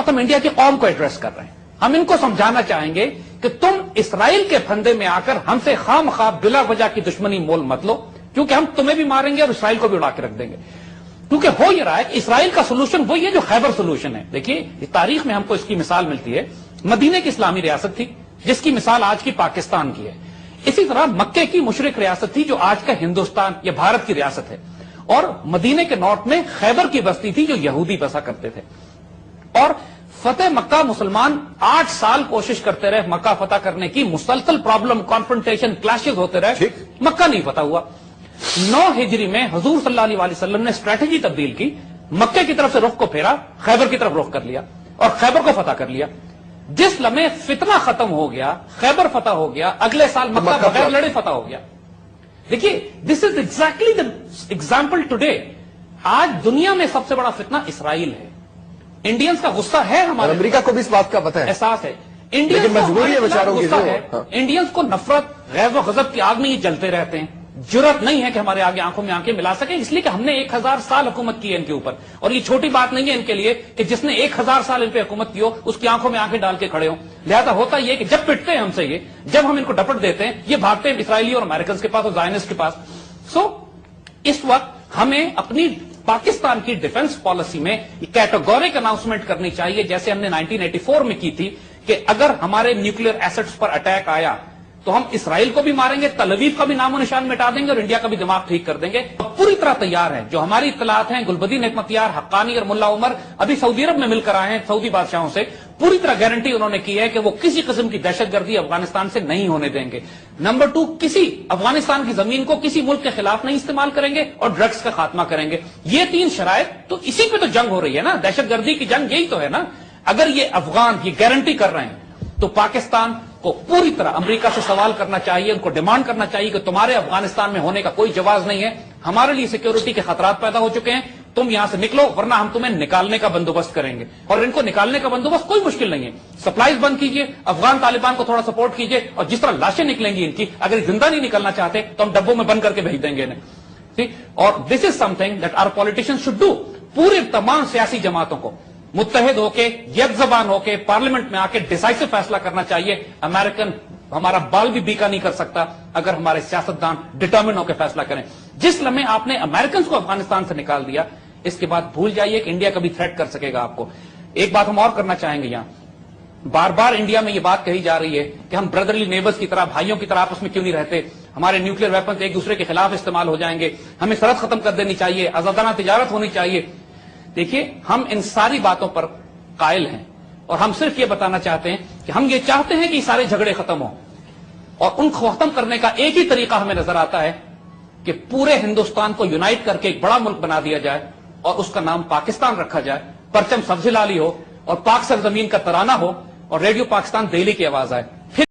वक्त हम इंडिया की कौम को एड्रेस कर रहे हैं। हम इनको समझाना चाहेंगे कि तुम इसराइल के फंदे में आकर हमसे खामखा बिला वजह की दुश्मनी मोल मत लो, क्योंकि हम तुम्हें भी मारेंगे और इसराइल को भी उड़ा के रख देंगे। क्योंकि हो ये रहा है कि इसराइल का सोल्यूशन वही है जो खैबर सोल्यूशन है। देखिए तारीख में हमको इसकी मिसाल मिलती है, मदीने की इस्लामी रियासत थी जिसकी मिसाल आज की पाकिस्तान की है। इसी तरह मक्के की मुशरिक रियासत थी जो आज का हिंदुस्तान या भारत की रियासत है, और मदीने के नॉर्थ में खैबर की बस्ती थी जो यहूदी बसा करते थे। और फतेह मक्का मुसलमान 8 साल कोशिश करते रहे मक्का फतह करने की, मुसलसल प्रॉब्लम, कॉन्फ्रंटेशन, क्लैशेस होते रहे, मक्का नहीं फतह हुआ। 9 हिजरी में हुजूर सल्लल्लाहु अलैहि वसल्लम ने स्ट्रेटेजी तब्दील की, मक्के की तरफ से रुख को फेरा, खैबर की तरफ रुख कर लिया और खैबर को फतह कर लिया। जिस लम्हे फितना खत्म हो गया, खैबर फतह हो गया, अगले साल मक्का बगैर लड़े फतह हो गया। देखिए this is exactly the example today. आज दुनिया में सबसे बड़ा फितना इसराइल है। इंडियंस का गुस्सा है, हमारे अमेरिका को भी इस बात का पता है, एहसास है, इंडियंस को मजबूरी है बेचारों की। इंडियंस को नफरत, गैज़ व गज़ब की आग में ये जलते रहते हैं। जुर्रत नहीं है कि हमारे आगे आंखों में आंखें मिला सके, इसलिए कि हमने 1000 साल हुकूमत की है इनके ऊपर। और ये छोटी बात नहीं है इनके लिए कि जिसने 1000 साल इन पे हुकूमत की हो उसकी आंखों में आंखें डाल के खड़े हो। लिहाजा होता ये कि जब पिटते हैं हमसे ये, जब हम इनको डपट देते हैं, ये भागते हैं इसराइली और अमेरिकन के पास और ज़ायनिस्ट के पास। इस वक्त हमें अपनी पाकिस्तान की डिफेंस पॉलिसी में कैटेगोरिक अनाउंसमेंट करनी चाहिए, जैसे हमने 1984 में की थी, कि अगर हमारे न्यूक्लियर एसेट्स पर अटैक आया तो हम इसराइल को भी मारेंगे, तल अवीव का भी नामो निशान मिटा देंगे और इंडिया का भी दिमाग ठीक कर देंगे। पूरी तरह तैयार है। जो हमारी इत्तलात हैं, गुलबदीन हिकमतयार, हक्कानी और मुल्ला उमर अभी सऊदी अरब में मिलकर आए हैं सऊदी बादशाहों से, पूरी तरह गारंटी उन्होंने की है कि वो किसी किस्म की दहशतगर्दी अफगानिस्तान से नहीं होने देंगे। नंबर 2, किसी अफगानिस्तान की जमीन को किसी मुल्क के खिलाफ नहीं इस्तेमाल करेंगे और ड्रग्स का खात्मा करेंगे। ये 3 शराइत, तो इसी पे तो जंग हो रही है ना, दहशतगर्दी की जंग यही तो है ना। अगर ये अफगान ये गारंटी कर रहे हैं तो पाकिस्तान को पूरी तरह अमेरिका से सवाल करना चाहिए, उनको डिमांड करना चाहिए कि तुम्हारे अफगानिस्तान में होने का कोई जवाब नहीं है, हमारे लिए सिक्योरिटी के खतरात पैदा हो चुके हैं, तुम यहां से निकलो वरना हम तुम्हें निकालने का बंदोबस्त करेंगे। और इनको निकालने का बंदोबस्त कोई मुश्किल नहीं है, सप्लाईज बंद कीजिए, अफगान तालिबान को थोड़ा सपोर्ट कीजिए, और जिस तरह लाशें निकलेंगी इनकी, अगर जिंदा नहीं निकलना चाहते तो हम डब्बों में बंद करके भेज देंगे इन्हें। और this is something that our politicians should do. पूरे तमाम सियासी जमातों को मुत्तहिद होके, यक ज़बान होके पार्लियामेंट में आके डिसाइसिव फैसला करना चाहिए। अमेरिकन हमारा बाल भी बीका नहीं कर सकता अगर हमारे सियासतदान डिटर्मिन होकर फैसला करें। जिस लम्हे आपने अमेरिकन को अफगानिस्तान से निकाल दिया, इसके बाद भूल जाइए कि इंडिया कभी थ्रेट कर सकेगा आपको। एक बात हम और करना चाहेंगे, यहां बार बार इंडिया में यह बात कही जा रही है कि हम ब्रदरली नेबर्स की तरह, भाइयों की तरह आपस में क्यों नहीं रहते, हमारे न्यूक्लियर वेपन्स एक दूसरे के खिलाफ इस्तेमाल हो जाएंगे, हमें सरहद खत्म कर देनी चाहिए, आजादाना तिजारत होनी चाहिए। देखिए हम इन सारी बातों पर कायल हैं और हम सिर्फ ये बताना चाहते हैं कि हम ये चाहते हैं कि सारे झगड़े खत्म हो, और उनको खत्म करने का एक ही तरीका हमें नजर आता है कि पूरे हिंदुस्तान को यूनाइट करके एक बड़ा मुल्क बना दिया जाए और उसका नाम पाकिस्तान रखा जाए, परचम सब्ज लाली हो और पाक सरजमीन का तराना हो और रेडियो पाकिस्तान दिल्ली की आवाज आए।